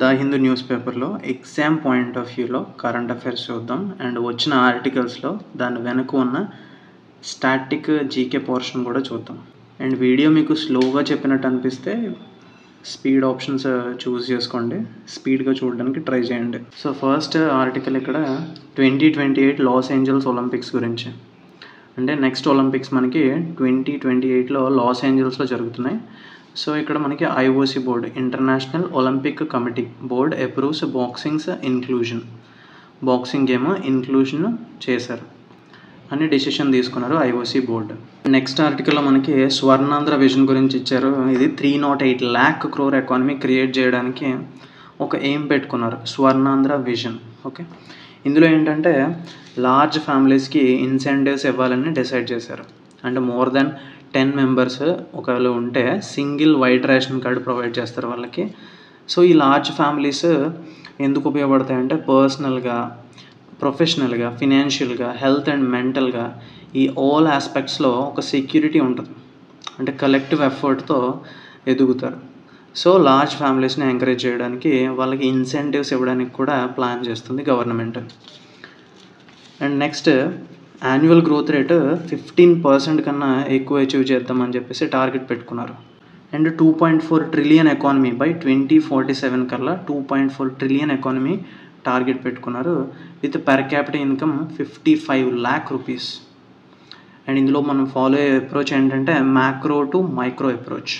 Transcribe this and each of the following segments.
The Hindu news పేపర్లో exam point of వ్యూలో current affairs చూద్దాం. అండ్ వచ్చిన ఆర్టికల్స్లో దాని వెనుక ఉన్న స్టాటిక్ జీకే పోర్షన్ కూడా చూద్దాం. అండ్ వీడియో మీకు స్లోగా చెప్పినట్టు అనిపిస్తే స్పీడ్ ఆప్షన్స్ చూస్ చేసుకోండి, స్పీడ్గా చూడడానికి ట్రై చేయండి. సో ఫస్ట్ ఆర్టికల్ ఇక్కడ 2028 లాస్ ఏంజల్స్ ఒలింపిక్స్ గురించి. అంటే నెక్స్ట్ ఒలింపిక్స్ మనకి 2028లో లాస్ ఏంజల్స్లో జరుగుతున్నాయి. సో ఇక్కడ మనకి IOC board, international Olympic committee board approves boxing game inclusion చేశారు అని డెసిషన్ తీసుకున్నారు ఐఓసీ బోర్డు. నెక్స్ట్ ఆర్టికల్లో మనకి స్వర్ణాంధ్ర విజన్ గురించి ఇచ్చారు. ఇది 308 lakh crore ఎకానమీ క్రియేట్ చేయడానికి ఒక ఎయిమ్ పెట్టుకున్నారు, స్వర్ణాంధ్ర విజన్. ఓకే, ఇందులో ఏంటంటే లార్జ్ ఫ్యామిలీస్కి ఇన్సెంటివ్స్ ఇవ్వాలని డిసైడ్ చేశారు. అంటే మోర్ దెన్ 10 members ఒకవేళ ఉంటే single white ration card provide చేస్తారు వాళ్ళకి. సో ఈ లార్జ్ ఫ్యామిలీస్ ఎందుకు ఉపయోగపడతాయంటే పర్సనల్గా, ప్రొఫెషనల్గా, ఫినాన్షియల్గా, హెల్త్ అండ్ మెంటల్గా ఈ ఆల్ ఆస్పెక్ట్స్లో ఒక సెక్యూరిటీ ఉంటుంది. అంటే కలెక్టివ్ ఎఫర్ట్తో ఎదుగుతారు. సో లార్జ్ ఫ్యామిలీస్ని ఎంకరేజ్ చేయడానికి వాళ్ళకి ఇన్సెంటివ్స్ ఇవ్వడానికి కూడా ప్లాన్ చేస్తుంది government. And next annual growth rate 15% కన్నా ఎక్కువ అచీవ్ చేద్దామని చెప్పేసి టార్గెట్ పెట్టుకున్నారు. అండ్ 2.4 trillion ఎకానమీ బై 2047 కల్లా 2.4 trillion ఎకానమీ టార్గెట్ పెట్టుకున్నారు with per capital income 55 lakh rupees. And ఇందులో మనం ఫాలో అయ్యే అప్రోచ్ ఏంటంటే macro to micro approach.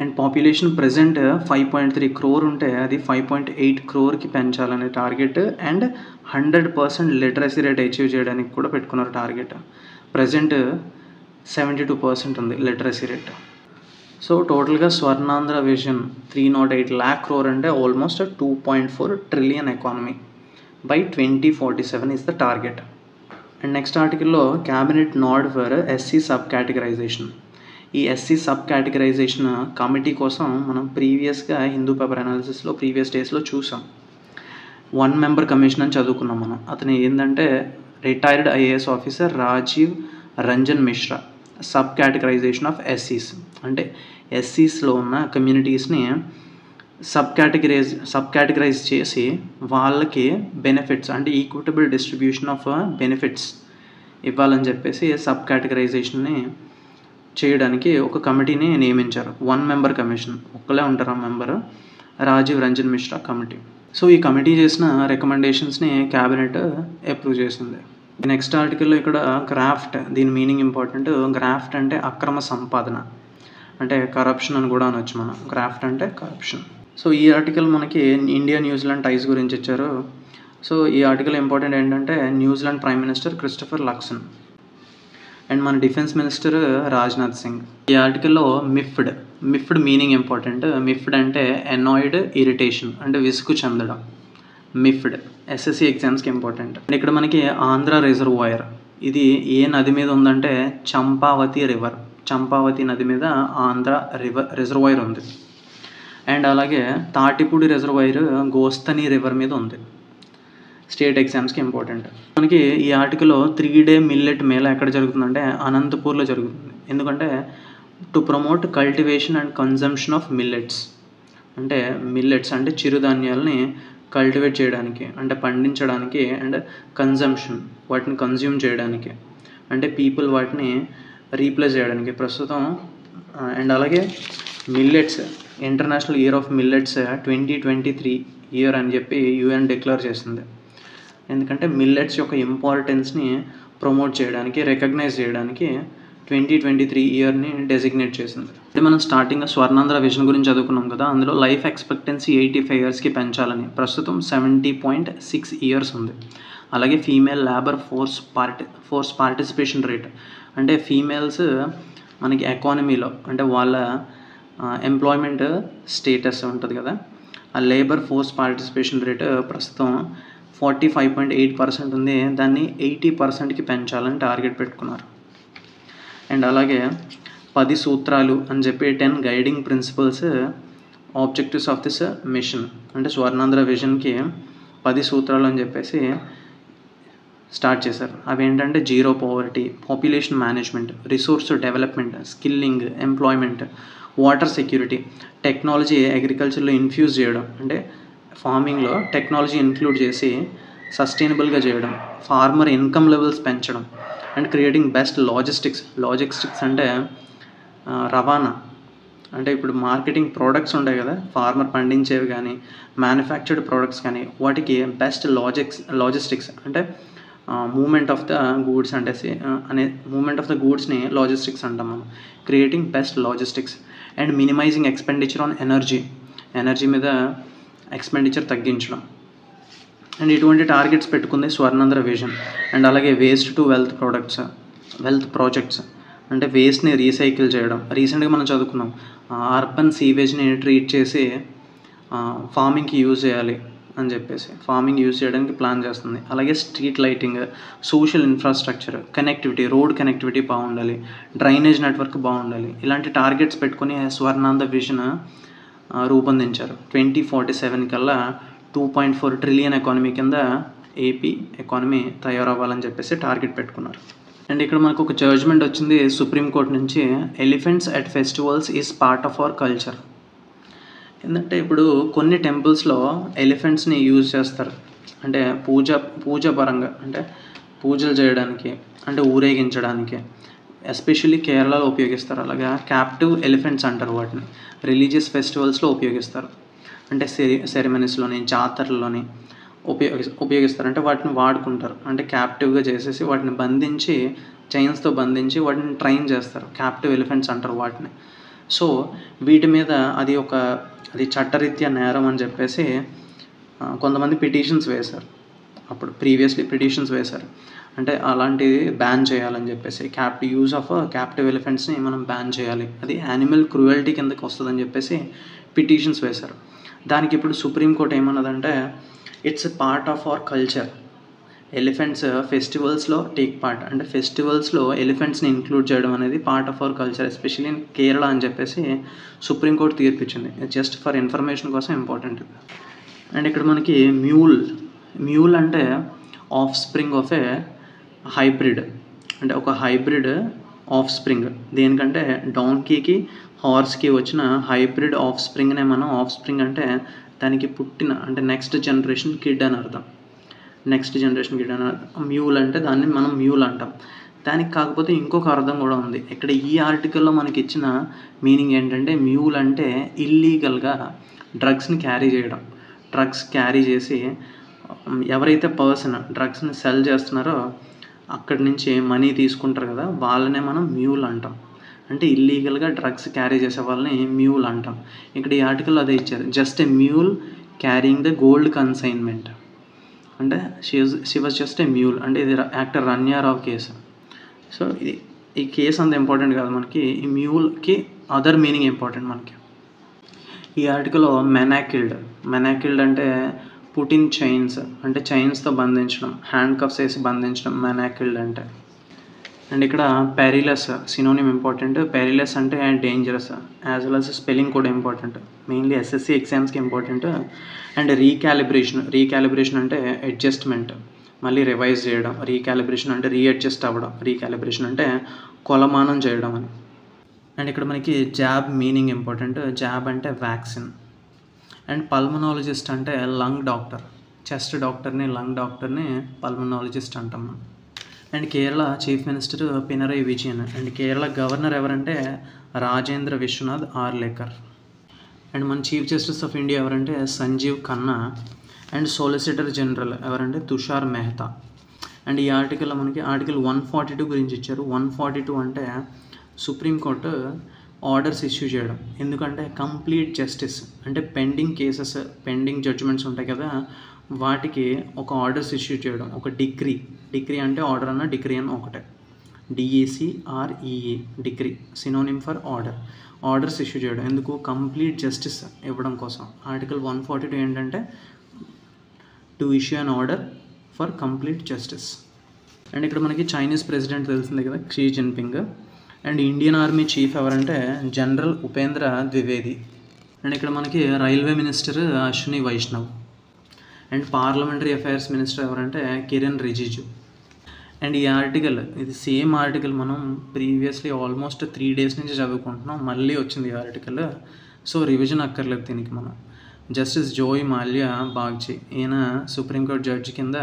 And population present 5.3 crore ఉంటే అది 5.8 crore పెంచాలనే target. And 100% literacy rate achieve చేయడానికి కూడా పెట్టుకున్నారు టార్గెట్. ప్రజెంట్ 72% ఉంది లిటరసీ రేట్. సో టోటల్గా స్వర్ణాంధ్ర విజన్ 308 lakh crore అంటే almost 2.4 trillion economy by 2047 is the target. And next ఆర్టికల్లో cabinet nod for SC sub categorisation. ఈ ఎస్సీ సబ్ కేటగరైజేషన్ కమిటీ కోసం మనం ప్రీవియస్గా హిందూ పేపర్ అనాలిసిస్లో ప్రీవియస్ డేస్లో చూసాం. 1 member కమిషన్ అని చదువుకున్నాం మనం. అతను ఏంటంటే retired IAS officer Rajiv Ranjan Mishra. Sub categorisation of ఎస్సీస్ అంటే ఎస్సీస్లో ఉన్న కమ్యూనిటీస్ని సబ్ కేటగరైజ్ చేసి వాళ్ళకి బెనిఫిట్స్ అంటే ఈక్విటబుల్ డిస్ట్రిబ్యూషన్ ఆఫ్ బెనిఫిట్స్ ఇవ్వాలని చెప్పేసి సబ్ కేటగరైజేషన్ని చేయడానికి ఒక కమిటీని నియమించారు. 1 member కమిషన్, ఒక్కలే ఉంటారు ఆ member, Rajiv Ranjan Mishra committee. So ఈ కమిటీ చేసిన రికమెండేషన్స్ని క్యాబినెట్ అప్రూవ్ చేసింది. నెక్స్ట్ ఆర్టికల్లో ఇక్కడ గ్రాఫ్ట్, దీని మీనింగ్ ఇంపార్టెంట్. గ్రాఫ్ట్ అంటే అక్రమ సంపాదన, అంటే కరప్షన్ అని కూడా అనొచ్చు మనం. గ్రాఫ్ట్ అంటే కరప్షన్. సో ఈ ఆర్టికల్ మనకి ఇండియా న్యూజిలాండ్ టైస్ గురించి ఇచ్చారు. సో ఈ ఆర్టికల్ ఇంపార్టెంట్ ఏంటంటే New Zealand prime minister Christopher Luxon and మన డిఫెన్స్ మినిస్టర్ రాజ్నాథ్ సింగ్. ఈ ఆర్టికల్లో మిఫ్డ్ మీనింగ్ ఇంపార్టెంట్. మిఫ్డ్ అంటే ఎనాయిడ్, ఇరిటేషన్ అంటే విసుగు చెందడం. మిఫ్డ్ ఎస్ఎస్సి ఎగ్జామ్స్కి ఇంపార్టెంట్. అండ్ ఇక్కడ మనకి ఆంధ్ర రిజర్వాయర్, ఇది ఏ నది మీద ఉందంటే చంపావతి నది మీద ఆంధ్ర రిజర్వాయర్ ఉంది. అండ్ అలాగే తాటిపూడి రిజర్వాయర్ గోస్తని రివర్ మీద ఉంది. స్టేట్ ఎగ్జామ్స్కి ఇంపార్టెంట్. మనకి ఈ ఆర్టికల్లో 3-day మిల్లెట్ మేళా ఎక్కడ జరుగుతుందంటే అనంతపూర్లో జరుగుతుంది. ఎందుకంటే to promote cultivation and consumption of millets. అంటే మిల్లెట్స్ అంటే చిరుధాన్యాలని కల్టివేట్ చేయడానికి, అంటే పండించడానికి, అండ్ కన్జంప్షన్ వాటిని కన్జ్యూమ్ చేయడానికి, అంటే పీపుల్ వాటిని రీప్లేస్ చేయడానికి ప్రస్తుతం. అండ్ అలాగే millets, international year of millets 2023 year అని చెప్పి UN డిక్లేర్ చేసింది. ఎందుకంటే మిల్లెట్స్ యొక్క ఇంపార్టెన్స్ని ప్రమోట్ చేయడానికి, రికగ్నైజ్ చేయడానికి 2023 ఇయర్ని డెసిగ్నేట్ చేసింది. అంటే మనం స్టార్టింగ్గా స్వర్ణాంధ్ర విజన్ గురించి చదువుకున్నాం కదా, అందులో లైఫ్ ఎక్స్పెక్టెన్సీ 85 yearsకి పెంచాలని. ప్రస్తుతం 70.6 years ఉంది. అలాగే female labour force participation rate, అంటే ఫీమేల్స్ మనకి ఎకానమీలో అంటే వాళ్ళ ఎంప్లాయ్మెంట్ స్టేటస్ ఉంటుంది కదా, ఆ లేబర్ ఫోర్స్ పార్టిసిపేషన్ రేట్ ప్రస్తుతం 45.8% ఉంది. దాన్ని 80%కి పెంచాలని టార్గెట్ పెట్టుకున్నారు. అండ్ అలాగే 10 సూత్రాలు అని చెప్పి 10 guiding principles objectives of this mission, అంటే స్వర్ణాంధ్ర విజన్కి 10 సూత్రాలు అని చెప్పేసి స్టార్ట్ చేశారు. అవి ఏంటంటే zero poverty, population management, resource development, skilling, employment, water security, technology అగ్రికల్చర్లో ఇన్ఫ్యూజ్ చేయడం, అంటే ఫార్మింగ్లో టెక్నాలజీ ఇంక్లూడ్ చేసి సస్టైనబుల్గా చేయడం, ఫార్మర్ ఇన్కమ్ లెవెల్స్ పెంచడం అండ్ క్రియేటింగ్ బెస్ట్ లాజిస్టిక్స్ అంటే రవాణా, అంటే ఇప్పుడు మార్కెటింగ్ ప్రోడక్ట్స్ ఉంటాయి కదా, ఫార్మర్ పండించేవి కానీ మ్యానుఫ్యాక్చర్డ్ ప్రోడక్ట్స్ కానీ వాటికి బెస్ట్ లాజిస్టిక్స్ అంటే మూమెంట్ ఆఫ్ ద గూడ్స్ అంటే మూమెంట్ ఆఫ్ ద గూడ్స్ని లాజిస్టిక్స్ అంటాం మనం. Creating best logistics and minimising expenditure on energy మీద ఎక్స్పెండిచర్ తగ్గించడం. అండ్ ఇటువంటి టార్గెట్స్ పెట్టుకుంది స్వర్ణాంధ్ర విజన్. అండ్ అలాగే వేస్ట్ టు వెల్త్ ప్రాజెక్ట్స్ అంటే వేస్ట్ని రీసైకిల్ చేయడం. రీసెంట్గా మనం చదువుకున్నాం, అర్బన్ సీవేజ్ని ట్రీట్ చేసి ఫార్మింగ్కి యూజ్ చేయాలి అని చెప్పేసి ఫార్మింగ్ యూజ్ చేయడానికి ప్లాన్ చేస్తుంది. అలాగే street lighting, social infrastructure, connectivity, road connectivity బాగుండాలి, డ్రైనేజ్ నెట్వర్క్ బాగుండాలి. ఇలాంటి టార్గెట్స్ పెట్టుకుని స్వర్ణాంధ్ర విజన్ రూపొందించారు. 2047 కల్లా 2.4 ట్రిలియన్ ఎకానమీ కింద ఏపీ ఎకానమీ తయారవ్వాలని చెప్పేసి టార్గెట్ పెట్టుకున్నారు. అండ్ ఇక్కడ మనకు ఒక జడ్జ్మెంట్ వచ్చింది సుప్రీంకోర్టు నుంచి, elephants at festivals is part of our culture. ఎందుకంటే ఇప్పుడు కొన్ని టెంపుల్స్లో ఎలిఫెంట్స్ని యూజ్ చేస్తారు, అంటే పూజ పరంగా, అంటే పూజలు చేయడానికి, అంటే ఊరేగించడానికి. ఎస్పెషల్లీ కేరళలో ఉపయోగిస్తారు. అలాగా క్యాప్టివ్ ఎలిఫెంట్స్ అంటారు వాటిని. రిలీజియస్ ఫెస్టివల్స్లో ఉపయోగిస్తారు, అంటే సెరమనీస్లోని, జాతరలోని ఉపయోగిస్తారు. అంటే వాటిని వాడుకుంటారు, అంటే క్యాప్టివ్గా చేసేసి వాటిని బంధించి, చైన్స్తో బంధించి వాటిని ట్రైన్ చేస్తారు. క్యాప్టివ్ ఎలిఫెంట్స్ అంటారు వాటిని. సో వీటి మీద అది చట్టరీత్యా నేరం అని చెప్పేసి కొంతమంది పిటిషన్స్ వేశారు. అప్పుడు ప్రీవియస్లీ పిటిషన్స్ వేశారు, అంటే అలాంటిది బ్యాన్ చేయాలని చెప్పేసి. యూజ్ ఆఫ్ క్యాప్టివ్ ఎలిఫెంట్స్ని మనం బ్యాన్ చేయాలి, అది యానిమల్ క్రూయల్టీ కిందకి వస్తుందని చెప్పేసి పిటిషన్స్ వేశారు. దానికి ఇప్పుడు సుప్రీంకోర్టు ఏమన్నదంటే, it's a part of our culture. Elephants ఫెస్టివల్స్లో టేక్ పార్ట్, అంటే ఫెస్టివల్స్లో ఎలిఫెంట్స్ని ఇంక్లూడ్ చేయడం అనేది part of our culture, especially in Kerala అని చెప్పేసి సుప్రీంకోర్టు తీర్పిచ్చింది. జస్ట్ ఫర్ ఇన్ఫర్మేషన్ కోసం ఇంపార్టెంట్. అండ్ ఇక్కడ మనకి మ్యూల్ అంటే offspring of a hybrid, అంటే ఒక హైబ్రిడ్ ఆఫ్ స్ప్రింగ్. దేనికంటే డాంకీకి, హార్స్కి వచ్చిన హైబ్రిడ్ ఆఫ్ స్ప్రింగ్నే మనం ఆఫ్ స్ప్రింగ్ అంటే దానికి పుట్టిన, అంటే నెక్స్ట్ జనరేషన్ కిడ్ అని అర్థం. మ్యూల్ అంటే దాన్ని మనం మ్యూల్ అంటాం. దానికి కాకపోతే ఇంకొక అర్థం కూడా ఉంది. ఇక్కడ ఈ ఆర్టికల్లో మనకి ఇచ్చిన మీనింగ్ ఏంటంటే, మ్యూల్ అంటే ఇల్లీగల్గా డ్రగ్స్ని క్యారీ చేసి ఎవరైతే పర్సన్ డ్రగ్స్ని సెల్ చేస్తున్నారో అక్కడి నుంచి మనీ తీసుకుంటారు కదా, వాళ్ళనే మనం మ్యూల్ అంటాం. అంటే ఇల్లీగల్గా డ్రగ్స్ క్యారీ చేసే వాళ్ళని మ్యూల్ అంటాం. ఇక్కడ ఈ ఆర్టికల్లో అదే ఇచ్చారు, just a mule carrying the gold consignment. అంటే she was just a mule. అంటే ఇది యాక్టర్ రన్యారావు కేసు. సో ఈ కేసు అంత ఇంపార్టెంట్ కాదు మనకి, ఈ మ్యూల్కి అదర్ మీనింగ్ ఇంపార్టెంట్ మనకి. ఈ ఆర్టికల్లో మెనాకిల్డ్ అంటే పుటిన్ చైన్స్, అంటే చైన్స్తో బంధించడం, హ్యాండ్ కఫ్స్ వేసి బంధించడం మెనాకిల్డ్ అంటే. అండ్ ఇక్కడ పెరిలస్ సినోనిమ్ ఇంపార్టెంట్. పెరిలస్ అంటే dangerous, as well as spelling కూడా ఇంపార్టెంట్, మెయిన్లీ ఎస్ఎస్సి ఎగ్జామ్స్కి ఇంపార్టెంట్. అండ్ రీకాలిబ్రేషన్ అంటే అడ్జస్ట్మెంట్, మళ్ళీ రివైజ్ చేయడం. రీకాలిబ్రేషన్ అంటే రీఅడ్జస్ట్ అవ్వడం, రీకాలిబ్రేషన్ అంటే కొలమానం చేయడం అని. అండ్ ఇక్కడ మనకి జాబ్ మీనింగ్ ఇంపార్టెంట్. జాబ్ అంటే వ్యాక్సిన్. అండ్ పల్మనాలజిస్ట్ అంటే లంగ్ డాక్టర్, చెస్ట్ డాక్టర్ని, లంగ్ డాక్టర్ని పల్మనాలజిస్ట్ అంటాం మనం. And Kerala chief minister Pinarayi Vijayan. And Kerala governor ఎవరంటే రాజేంద్ర విశ్వనాథ్ ఆర్లేకర్. అండ్ మన చీఫ్ జస్టిస్ ఆఫ్ ఇండియా ఎవరంటే Sanjiv Khanna. And solicitor general ఎవరంటే తుషార్ మెహతా. అండ్ ఈ ఆర్టికల్లో మనకి ఆర్టికల్ 142 గురించి ఇచ్చారు. 142 అంటే సుప్రీంకోర్టు ఆర్డర్స్ ఇష్యూ చేయడం. ఎందుకంటే కంప్లీట్ జస్టిస్, అంటే పెండింగ్ జడ్జిమెంట్స్ ఉంటాయి కదా, వాటికి ఒక ఆర్డర్స్ ఇష్యూ చేయడం. ఒక డిగ్రీ అంటే ఆర్డర్ అన్న డిగ్రీ అన్న ఒకటే, DECREE decree synonym for orders issue చేయడం. ఎందుకు? కంప్లీట్ జస్టిస్ ఇవ్వడం కోసం. ఆర్టికల్ 142 ఏంటంటే to issue an order for complete justice. And ఇక్కడ మనకి చైనీస్ ప్రెసిడెంట్ తెలిసిందే కదా, Xi Jinping. And Indian army chief ఎవరంటే జనరల్ ఉపేంద్ర ద్వివేది. అండ్ ఇక్కడ మనకి railway minister Ashwini Vaishnaw. And parliamentary affairs minister ఎవరంటే కిరణ్ రిజిజు. అండ్ ఈ ఆర్టికల్, ఇది సేమ్ ఆర్టికల్ మనం ప్రీవియస్లీ ఆల్మోస్ట్ 3 days నుంచి చదువుకుంటున్నాం, మళ్ళీ వచ్చింది ఈ ఆర్టికల్. సో రివిజన్ అక్కర్లేదు దీనికి. మనం జస్టిస్ జోయ్ మాల్యా బాగ్చి, ఈయన సుప్రీంకోర్టు జడ్జి కింద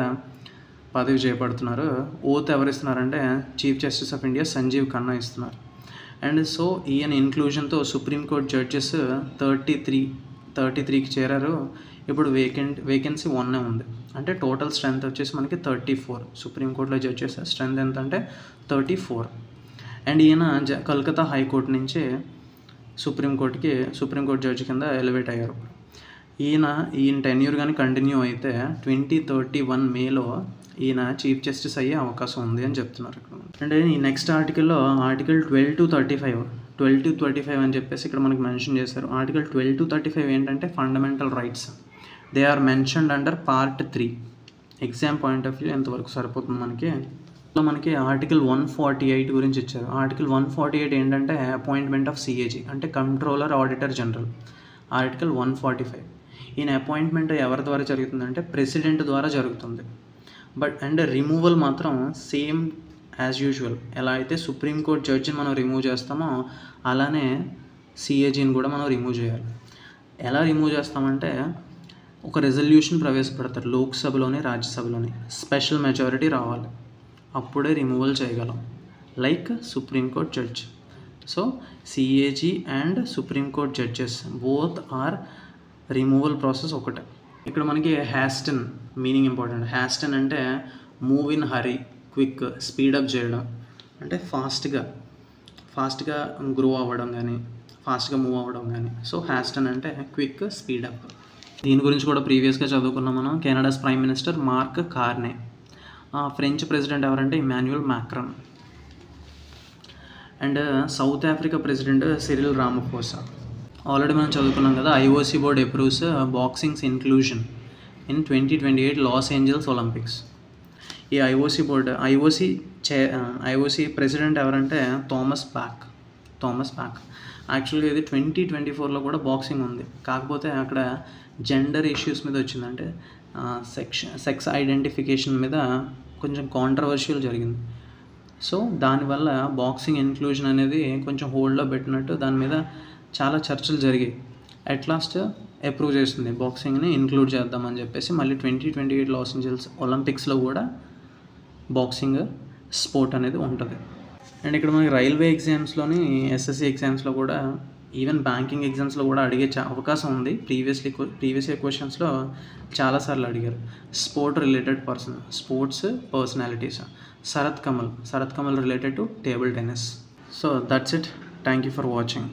పదవి చేపడుతున్నారు. ఓత్ ఎవరిస్తున్నారంటే chief justice of India Sanjiv Khanna ఇస్తున్నారు. అండ్ సో ఈయన ఇన్క్లూజన్తో సుప్రీంకోర్టు జడ్జెస్ 33కి చేరారు. ఇప్పుడు వేకెన్సీ 1 ఉంది. అంటే టోటల్ స్ట్రెంత్ వచ్చేసి మనకి 34. సుప్రీంకోర్టులో జడ్జెస్ స్ట్రెంత్ ఎంత అంటే 34. అండ్ ఈయన కలకత్తా హైకోర్టు నుంచి సుప్రీంకోర్టు జడ్జి కింద ఎలివేట్ అయ్యారు. ఈయన టెన్యూర్ కానీ కంటిన్యూ అయితే 2031 మేలో ఈయన చీఫ్ జస్టిస్ అయ్యే అవకాశం ఉంది అని చెప్తున్నారు ఇక్కడ. అంటే ఈ నెక్స్ట్ ఆర్టికల్లో ఆర్టికల్ 12 to 35 అని చెప్పేసి ఇక్కడ మనకు మెన్షన్ చేశారు. ఆర్టికల్ 12 to 35 ఏంటంటే fundamental rights. They are mentioned under part 3. Exam point of view ఎంతవరకు సరిపోతుంది మనకి ఆర్టికల్ 148 గురించి ఇచ్చారు. ఆర్టికల్ 148 ఏంటంటే అపాయింట్మెంట్ ఆఫ్ సిఏజీ అంటే కంట్రోలర్ ఆడిటర్ జనరల్. ఆర్టికల్ 145 ఈయన అపాయింట్మెంట్ ఎవరి ద్వారా జరుగుతుందంటే ప్రెసిడెంట్ ద్వారా జరుగుతుంది. అండ్ రిమూవల్ మాత్రం సేమ్ యాజ్ యూజువల్. ఎలా అయితే సుప్రీంకోర్టు జడ్జిని మనం రిమూవ్ చేస్తామో అలానే సిఏజీని కూడా మనం రిమూవ్ చేయాలి. ఎలా రిమూవ్ చేస్తామంటే ఒక రెజల్యూషన్ ప్రవేశపెడతారు లోక్సభలోని రాజ్యసభలోని, స్పెషల్ మెజారిటీ రావాలి, అప్పుడే రిమూవల్ చేయగలం. Like supreme court judge. So CAG and supreme court judges both are removal process ఒకటే. ఇక్కడ మనకి హ్యాస్టన్ మీనింగ్ ఇంపార్టెంట్. హ్యాస్టన్ అంటే move in hurry, quick, speed up చేయడం అంటే ఫాస్ట్గా గ్రో అవ్వడం కానీ ఫాస్ట్గా మూవ్ అవ్వడం కానీ. సో హ్యాస్టన్ అంటే క్విక్, స్పీడప్. దీని గురించి కూడా ప్రీవియస్గా చదువుకున్నాం మనం. Canada's prime minister Mark Carney. French president ఎవరంటే Emmanuel Macron. And South Africa president Cyril Ramaphosa. Already మనం చదువుకున్నాం కదా. IOC board approves boxing's inclusion in 2028 Los Angeles Olympics. ఈ ఐఓసీ ప్రెసిడెంట్ ఎవరంటే థామస్ బ్యాక్. యాక్చువల్గా ఇది 2024లో కూడా బాక్సింగ్ ఉంది. కాకపోతే అక్కడ జెండర్ ఇష్యూస్ మీద వచ్చిందంటే సెక్స్ ఐడెంటిఫికేషన్ మీద కొంచెం కాంట్రవర్షియల్ జరిగింది. సో దానివల్ల బాక్సింగ్ ఇన్క్లూజన్ అనేది కొంచెం హోల్డ్లో పెట్టినట్టు దాని మీద చాలా చర్చలు జరిగాయి. అట్ లాస్ట్ అప్రూవ్ చేస్తుంది బాక్సింగ్ని ఇంక్లూడ్ చేద్దామని చెప్పేసి. మళ్ళీ 2028 లాస్ ఏంజల్స్ ఒలింపిక్స్లో కూడా బాక్సింగ్ స్పోర్ట్ అనేది ఉంటుంది. అండ్ ఇక్కడ మనకి రైల్వే ఎగ్జామ్స్లోని, ఎస్ఎస్సి ఎగ్జామ్స్లో కూడా, ఈవెన్ బ్యాంకింగ్ ఎగ్జామ్స్లో కూడా అడిగే అవకాశం ఉంది. ప్రీవియస్ ఇయర్ క్వశ్చన్స్లో చాలాసార్లు అడిగారు. Sports personalities. Sharath Kamal related to table tennis. So that's it. Thank you for watching.